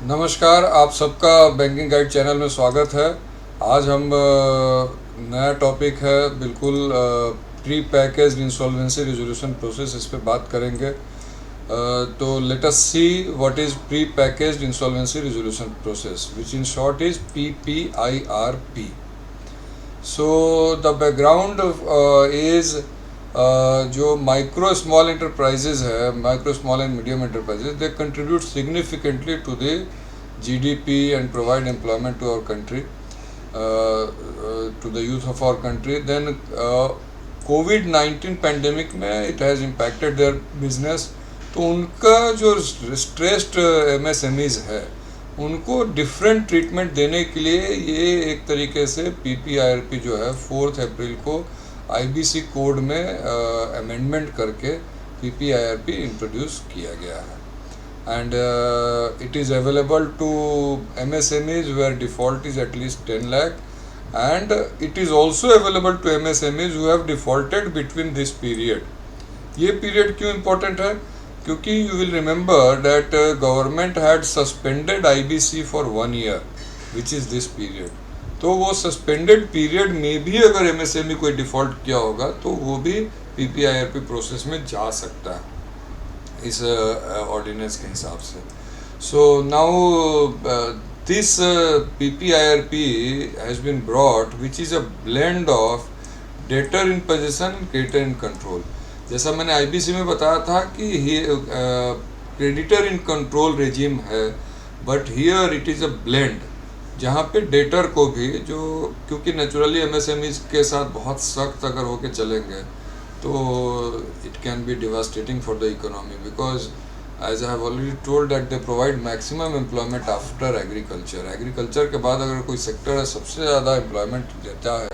नमस्कार, आप सबका बैंकिंग गाइड चैनल में स्वागत है। आज हम नया टॉपिक है, बिल्कुल pre packaged insolvency resolution process, इस पे बात करेंगे। तो late us see what is pre packaged insolvency resolution process, which in short is PPIRP। So the background is जो माइक्रो स्मॉल इंटरप्राइजेज है, micro small and medium enterprises, they contribute significantly to the GDP and provide employment to our country, to the youth of our country. Then COVID-19 pandemic में it has impacted their business, तो उनका जो stressed MSMEs है उनको different treatment देने के लिए ये एक तरीके से PPIRP जो है 4 अप्रैल को IBC कोड में अमेंडमेंट करके PPIRP इंट्रोड्यूस किया गया है। And it is available to MSMEs where default is at least 10 lakh, and it is also available to MSMEs who have defaulted between this period. ये period क्यों important है? क्योंकि you will remember that government had suspended IBC for 1 year, which is this period. तो वो suspended period में भी अगर MSME कोई डिफ़ॉल्ट किया होगा तो वो भी PPIRP प्रोसेस में जा सकता है इस ऑर्डिनेंस के हिसाब से। So now this PPIRP has been brought, which is a blend of debtor in possession and creditor in control. जैसा मैंने IBC में बताया था कि क्रेडिटर इन कंट्रोल रेजिम है, but here it is a blend, जहाँ पे डेटर को भी, जो क्योंकि नेचुरली MSMEs के साथ बहुत सख्त अगर होके चलेंगे तो it can B devastating for the economy, because as I have already told that they provide maximum employment after agriculture. Agriculture के बाद अगर कोई सेक्टर है सबसे ज़्यादा एम्प्लॉयमेंट देता है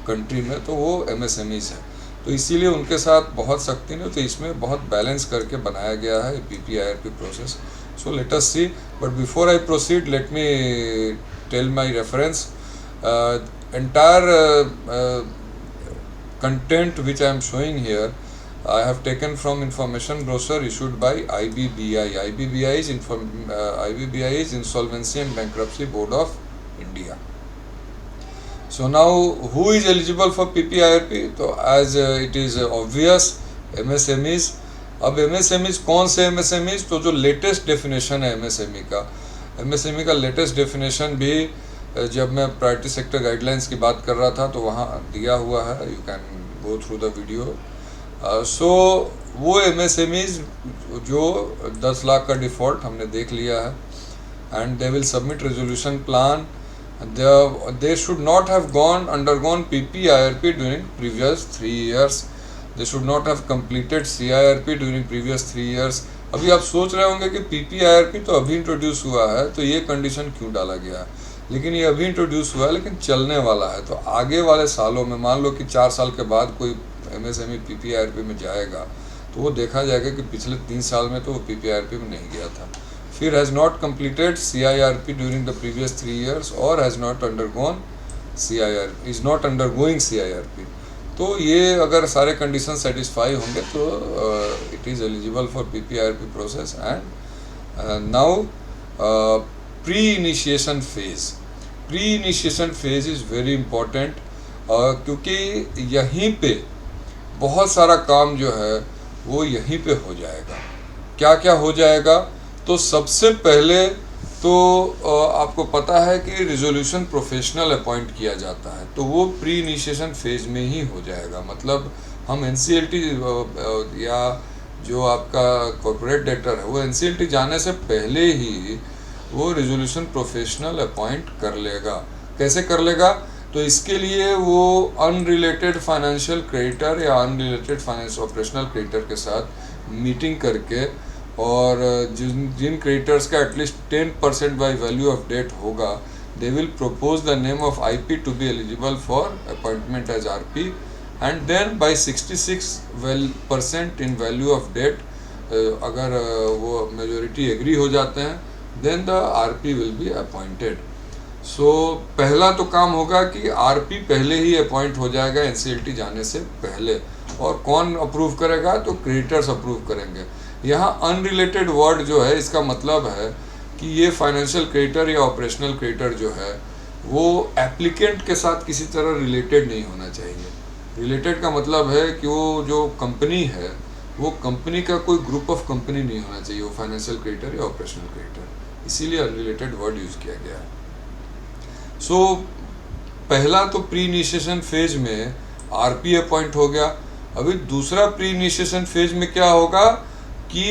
कंट्री में तो वो MSMEs है। तो इसीलिए उनके साथ बहुत सख्ती नहीं, तो इसमें बहुत बैलेंस करके बनाया गया है PPIRP process. So let us see, but before I proceed let me tell my reference. entire content which I am showing here I have taken from information brochure issued by IBBI. IBBI is Insolvency and Bankruptcy Board of India. So now, who is eligible for PPIRP? So as it is obvious, MSMEs. अब MSMEs कौन से MSMEs? तो जो latest definition है MSME का latest definition भी जब मैं प्रायोरिटी सेक्टर गाइडलाइंस की बात कर रहा था तो वहाँ दिया हुआ है, you can go through the video. So वो MSMEs जो 10 लाख का डिफ़ॉल्ट हमने देख लिया है, and they will submit resolution plan. They should not have undergone PPIRP during previous 3 years. They should not have completed CIRP during previous 3 years. अभी आप सोच रहे होंगे कि PPIRP तो अभी इंट्रोड्यूस हुआ है तो ये कंडीशन क्यों डाला गया है, लेकिन ये अभी इंट्रोड्यूस हुआ है लेकिन चलने वाला है। तो आगे वाले सालों में, मान लो कि 4 साल के बाद कोई MSME PPIRP में जाएगा तो वो देखा जाएगा कि पिछले 3 साल में तो वो PPIRP में नहीं गया था, फिर has not completed CIRP during the previous 3 years और has not undergone CIRP, is not undergoing CIRP। तो ये अगर सारे कंडीशन सेटिस्फाई होंगे तो it is eligible for PPIRP process. And now pre initiation phase. Pre initiation phase is very important, क्योंकि यहीं पे बहुत सारा काम जो है वो यहीं पे हो जाएगा। क्या क्या हो जाएगा? तो सबसे पहले तो आपको पता है कि रिजोल्यूशन प्रोफेशनल अपॉइंट किया जाता है, तो वो प्री इनिशिएशन फेज में ही हो जाएगा। मतलब हम NCLT या जो आपका कॉर्पोरेट डेटर है वो NCLT जाने से पहले ही वो रिजोल्यूशन प्रोफेशनल अपॉइंट कर लेगा। कैसे कर लेगा? तो इसके लिए वो अनरिलेटेड फाइनेंशियल क्रेडिटर या अनरिलेटेड फाइनेंस ऑपरेशनल क्रेडिटर के साथ मीटिंग करके, और जिन क्रेडिटर्स का at least 10% by value of debt होगा, they will propose the name of IP to be eligible for appointment as RP, and then by 66% in value of debt अगर वो majority agree हो जाते हैं, then the RP will be appointed. So पहला तो काम होगा कि RP पहले ही अपॉइंट हो जाएगा NCLT जाने से पहले, और कौन अप्रूव करेगा? तो क्रेडिटर्स अप्रूव करेंगे। यहाँ अनरिलेटेड वर्ड जो है इसका मतलब है कि ये फाइनेंशियल क्रेडिटर या ऑपरेशनल क्रेडिटर जो है वो एप्लीकेंट के साथ किसी तरह रिलेटेड नहीं होना चाहिए। रिलेटेड का मतलब है कि वो जो कंपनी है वो कंपनी का कोई ग्रुप ऑफ कंपनी नहीं होना चाहिए, वो फाइनेंशियल क्रेडिटर या ऑपरेशनल क्रेडिटर, इसीलिए अनरिलेटेड वर्ड यूज किया गया है। सो पहला तो प्री इनिशिएशन फेज में आरपी अपॉइंट हो गया। अभी दूसरा प्री इनिशिएशन फेज में क्या होगा कि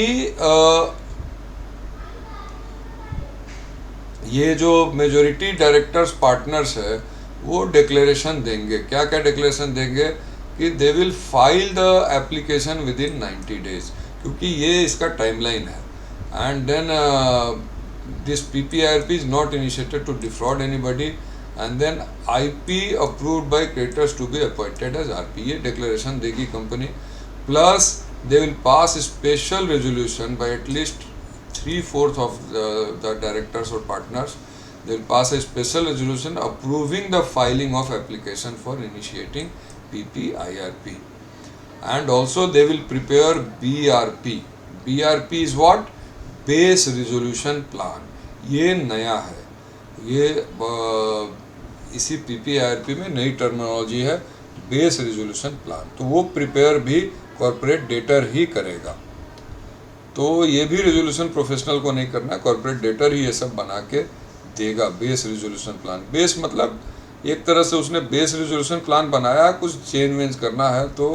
ये जो मेजॉरिटी डायरेक्टर्स पार्टनर्स है वो डिक्लेरेशन देंगे। क्या क्या डिक्लेरेशन देंगे कि they will file the application within 90 डेज, क्योंकि ये इसका टाइमलाइन है। And then this PPIRP is not initiated to defraud anybody, and then IP approved by creditors to be appointed as RP, ये डिक्लेरेशन देगी कंपनी। Plus they will pass special resolution by at least 3/4 of the directors or partners. They will pass a special resolution approving the filing of application for initiating PPIRP. And also they will prepare BRP. BRP is what? Base Resolution Plan. ये नया है, ये इसी PPIRP में नई terminology है, base resolution plan. तो वो प्रिपेयर भी कॉर्पोरेट डेटर ही करेगा। तो ये भी रेजोल्यूशन प्रोफेशनल को नहीं करना, कॉर्पोरेट डेटर ही ये सब बना के देगा बेस रेजोल्यूशन प्लान। बेस मतलब एक तरह से उसने बेस रेजोल्यूशन प्लान बनाया, कुछ चेंज वेंज करना है तो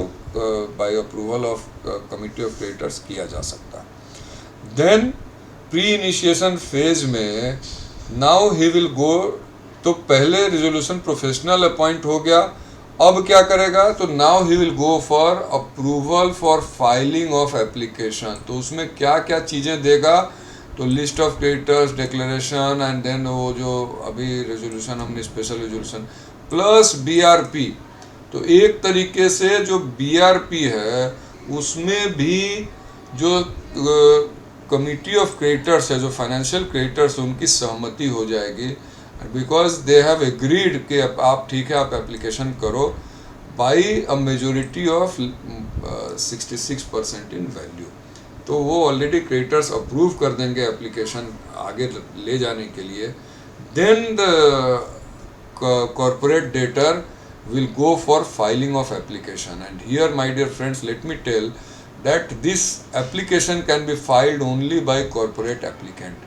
by approval of committee of creditors किया जा सकता है। देन प्री इनिशिएशन फेज में नाउ ही विल गो, तो पहले रेजोल्यूशन प्रोफेशनल अपॉइंट हो गया, अब क्या करेगा, तो now he will go for approval for filing of application. तो उसमें क्या क्या चीज़ें देगा, तो list of creditors, declaration, and then वो जो अभी रेजोल्यूशन हमने स्पेशल रेजोल्यूशन प्लस BRP। तो एक तरीके से जो BRP है उसमें भी जो कमिटी ऑफ क्रेडिटर्स है, जो फाइनेंशियल क्रेडिटर्स, उनकी सहमति हो जाएगी, बिकॉज दे हैव एग्रीड कि आप ठीक है आप एप्लीकेशन करो by a majority of 66% in value. तो वो ऑलरेडी क्रेडिटर्स अप्रूव कर देंगे एप्लीकेशन आगे ले जाने के लिए। Then the corporate debtor will go for filing of application, and here my dear friends let me tell that this application can be filed only by corporate applicant.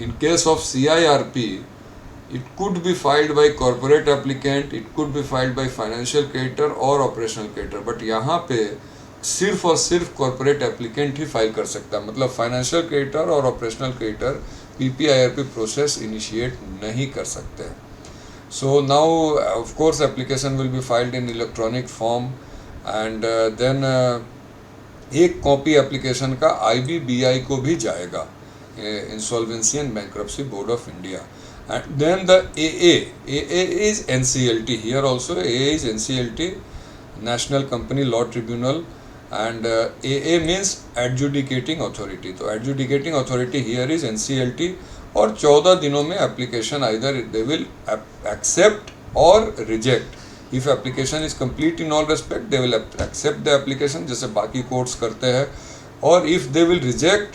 In case of CIRP, it could be filed by corporate applicant, it could be filed by financial creditor or operational creditor, but यहाँ पे सिर्फ और सिर्फ corporate applicant ही file कर सकता है। मतलब financial creditor और operational creditor PPIRP process initiate नहीं कर सकते। So now of course application will be filed in electronic form, and then एक कॉपी एप्लीकेशन का IBBI को भी जाएगा, insolvency and bankruptcy board of India. And then the AA is NCLT, here also AA is NCLT, national company law tribunal, and AA means adjudicating authority. तो adjudicating authority here is NCLT, और 14 दिनों में application either they will accept और reject. If application is complete in all respect, they will accept the application जैसे बाकी courts करते हैं, और if they will reject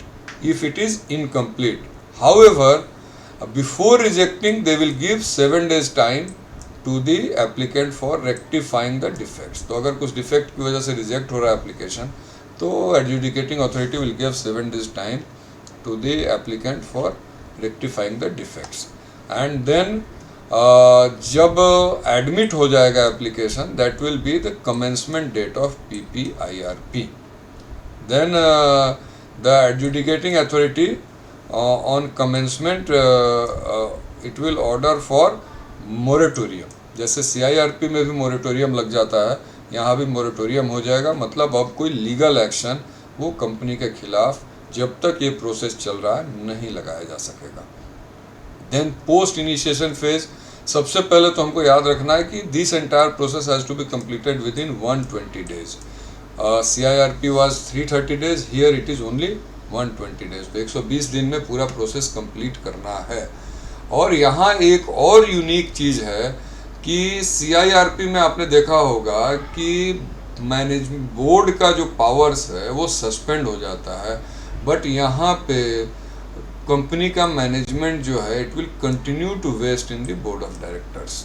if it is incomplete. However, before rejecting they will give 7 days time to the applicant for rectifying the defects. तो अगर कुछ defect की वजह से रिजेक्ट हो रहा है एप्लीकेशन, तो adjudicating authority will give 7 days time to the applicant for rectifying the defects. And then जब एडमिट हो जाएगा application, that will be the commencement date of PPIRP। Then the adjudicating authority on commencement it will order for moratorium. जैसे CIRP में भी moratorium लग जाता है, यहाँ भी मोरेटोरियम हो जाएगा। मतलब अब कोई लीगल एक्शन वो कंपनी के खिलाफ जब तक ये प्रोसेस चल रहा है नहीं लगाया जा सकेगा। देन पोस्ट इनिशिएशन फेज, सबसे पहले तो हमको याद रखना है कि this entire process has to be completed within 120 days। CIRP was 330 days, here it is only 120 days। तो 120 दिन में पूरा प्रोसेस कंप्लीट करना है। और यहाँ एक और यूनिक चीज़ है कि CIRP में आपने देखा होगा कि मैनेजमेंट बोर्ड का जो पावर्स है वो सस्पेंड हो जाता है, बट यहाँ पे कंपनी का मैनेजमेंट जो है it will continue to vest in the board of directors.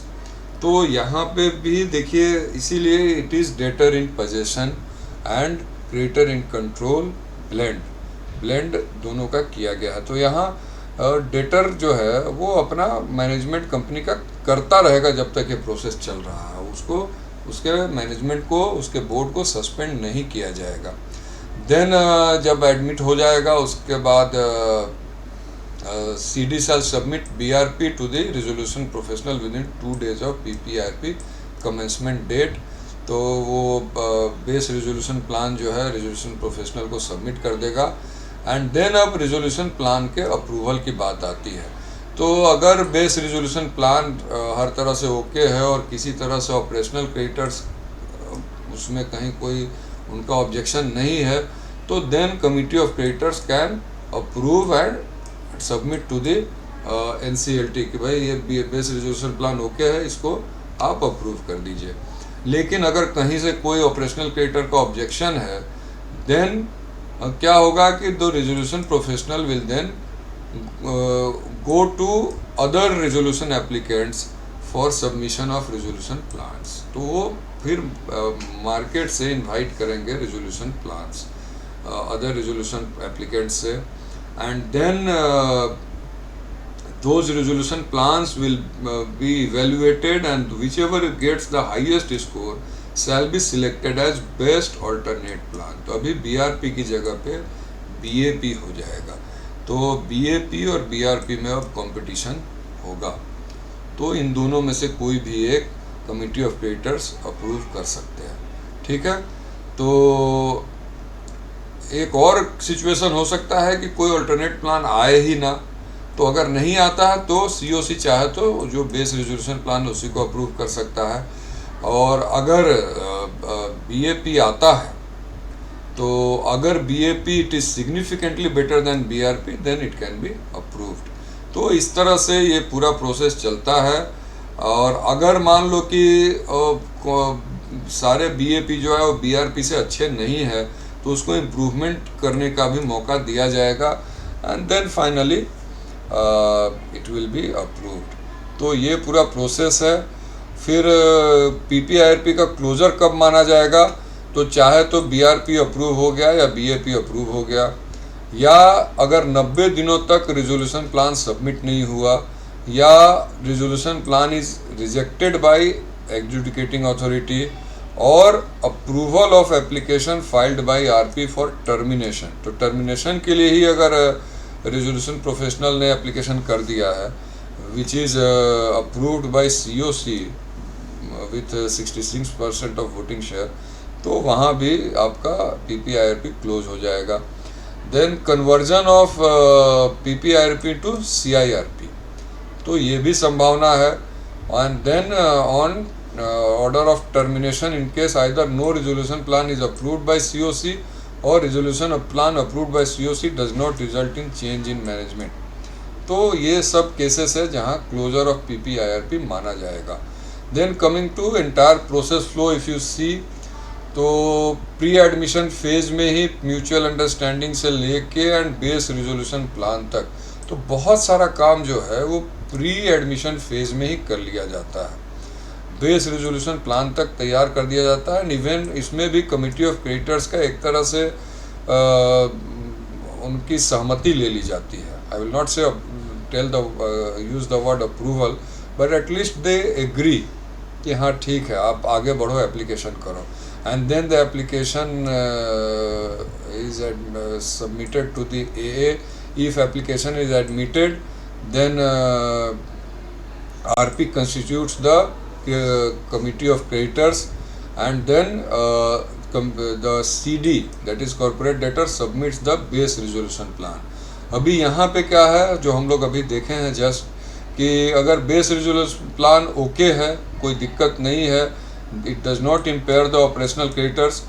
तो यहाँ पे भी देखिए, इसीलिए it is debtor in possession and creditor in control blend दोनों का किया गया है। तो यहाँ डेटर जो है वो अपना मैनेजमेंट कंपनी का करता रहेगा जब तक ये प्रोसेस चल रहा है, उसको उसके मैनेजमेंट को उसके बोर्ड को सस्पेंड नहीं किया जाएगा। देन जब एडमिट हो जाएगा उसके बाद CD shall submit BRP to the resolution professional within 2 days of PPIRP commencement date। तो वो बेस रेजोल्यूशन प्लान जो है रेजोल्यूशन प्रोफेशनल को सबमिट कर देगा एंड देन अब रेजोल्यूशन प्लान के अप्रूवल की बात आती है। तो अगर बेस रेजोल्यूशन प्लान हर तरह से ओके है और किसी तरह से ऑपरेशनल क्रेडिटर्स उसमें कहीं कोई उनका ऑब्जेक्शन नहीं है, तो then committee of creditors can approve and submit to the NCLT कि भाई ये बेस रेजोल्यूशन प्लान ओके है, इसको आप अप्रूव कर दीजिए। लेकिन अगर कहीं से कोई ऑपरेशनल क्रेडिटर का ऑब्जेक्शन है, देन क्या होगा कि the resolution professional will then go to other resolution applicants for submission of resolution plans. तो वो फिर मार्केट से इनवाइट करेंगे resolution plans other resolution applicants से, and then those resolution plans will be evaluated and whichever gets the highest score shall be selected as best alternate plan। तो अभी BRP की जगह पे BAP हो जाएगा। तो BAP और BRP में अब कंपटीशन होगा। तो इन दोनों में से कोई भी एक कमिटी ऑफ क्रेडिटर्स अप्रूव कर सकते हैं। ठीक है। तो एक और सिचुएशन हो सकता है कि कोई अल्टरनेट प्लान आए ही ना। तो अगर नहीं आता है तो COC चाहे तो जो बेस रेजोल्यूशन प्लान उसी को अप्रूव कर सकता है, और अगर BAP आता है तो अगर BAP it is significantly better than BRP then it can be approved. तो इस तरह से ये पूरा प्रोसेस चलता है। और अगर मान लो कि सारे BAP जो है वो BRP से अच्छे नहीं है तो उसको इम्प्रूवमेंट करने का भी मौका दिया जाएगा and then finally it will be approved. तो ये पूरा प्रोसेस है। फिर PPIRP का क्लोजर कब माना जाएगा? तो चाहे तो BRP अप्रूव हो गया या BAP अप्रूव हो गया, या अगर 90 दिनों तक रिजोल्यूशन प्लान सबमिट नहीं हुआ या resolution plan is rejected by adjudicating authority और approval of application filed by RP for termination. तो टर्मिनेशन के लिए ही अगर रेजोल्यूशन प्रोफेशनल ने एप्लीकेशन कर दिया है which is approved by COC with 66% of voting share, तो वहाँ भी आपका PPIRP क्लोज हो जाएगा। Then conversion of PPIRP to CIRP, तो ये भी संभावना है। And then on order of termination in case either no resolution plan is approved by COC और resolution plan approved by COC does not result in change in management. तो ये सब cases है जहां क्लोजर ऑफ PPIRP माना जाएगा। Then coming to entire process flow, if you see तो pre admission phase में ही म्यूचुअल अंडरस्टैंडिंग से लेके एंड बेस रेजोल्यूशन प्लान तक, तो बहुत सारा काम जो है वो प्री एडमिशन फेज में ही कर लिया जाता है। बेस रेजोल्यूशन प्लान तक तैयार कर दिया जाता है। इवन इसमें भी कमिटी ऑफ क्रेडिटर्स का एक तरह से उनकी सहमति ले ली जाती है। I will not say tell the use the word approval, but at least they agree कि हाँ ठीक है आप आगे बढ़ो, एप्लीकेशन करो, and then the application is submitted to the AA। If application is admitted then RP constitutes the committee of creditors and then the CD that is corporate debtor submits the base resolution plan। अभी यहाँ पे क्या है जो हम लोग अभी देखे हैं जस्ट कि अगर बेस रेजोल्यूशन प्लान ओके है, कोई दिक्कत नहीं है, it does not impair the operational creditors,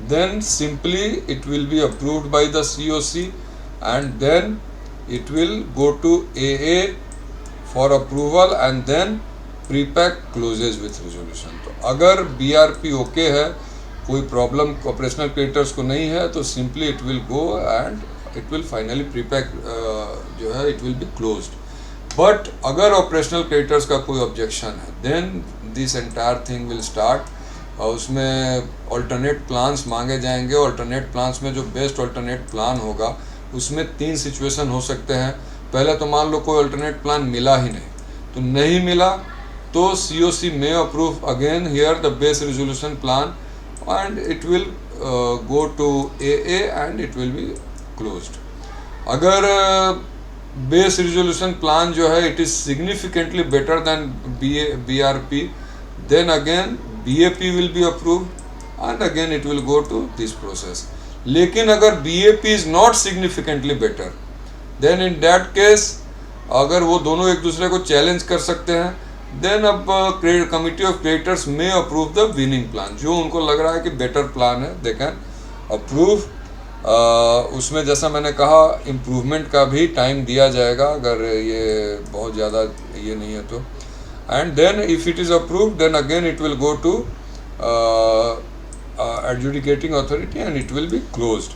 then simply it will be approved by the COC and then it will go to AA for approval and then prepack closes with resolution. तो अगर BRP okay है, कोई problem operational creditors को नहीं है, तो simply it will go and it will finally prepack जो है it will be closed. But अगर ऑपरेशनल क्रेडिटर्स का कोई ऑब्जेक्शन है then this entire thing will start. उसमें ऑल्टरनेट प्लान्स मांगे जाएंगे. ऑल्टरनेट प्लान्स में जो बेस्ट ऑल्टरनेट प्लान होगा उसमें 3 सिचुएशन हो सकते हैं. पहले तो मान लो कोई ऑल्टरनेट प्लान मिला ही नहीं, तो नहीं मिला तो COC may approve again here the base resolution plan and it will go to AA and it will be closed. अगर बेस रिजोल्यूशन प्लान जो है it is significantly better than BRP, then again BAP will be approved and again it will go to this process. लेकिन अगर BAP is not significantly better, then in that case अगर वो दोनों एक दूसरे को चैलेंज कर सकते हैं, देन अब कमिटी ऑफ क्रेडिटर्स में अप्रूव द विनिंग प्लान. जो उनको लग रहा है कि बेटर प्लान है दे कैन अप्रूव. उसमें जैसा मैंने कहा इम्प्रूवमेंट का भी टाइम दिया जाएगा अगर ये बहुत ज़्यादा ये नहीं है तो. And then if it is approve then again it will go to adjudicating authority and it will be closed.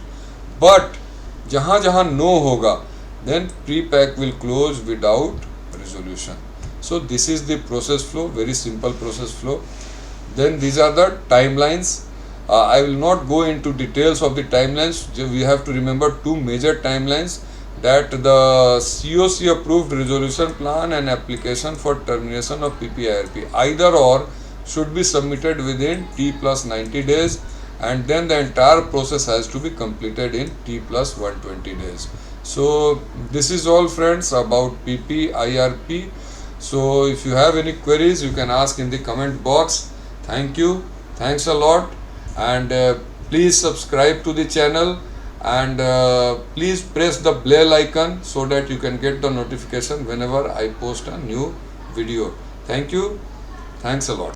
But जहाँ जहाँ नो होगा then pre-pack will close without resolution. So this is the process flow, very simple process flow. Then these are the timelines. I will not go into details of the timelines. We have to remember 2 major timelines, that the COC approved resolution plan and application for termination of PPIRP either or should be submitted within T plus 90 days, and then the entire process has to be completed in T plus 120 days. So this is all friends about PPIRP. So if you have any queries you can ask in the comment box. Thank you, thanks a lot, and please subscribe to the channel and please press the bell icon so that you can get the notification whenever I post a new video. Thank you, thanks a lot.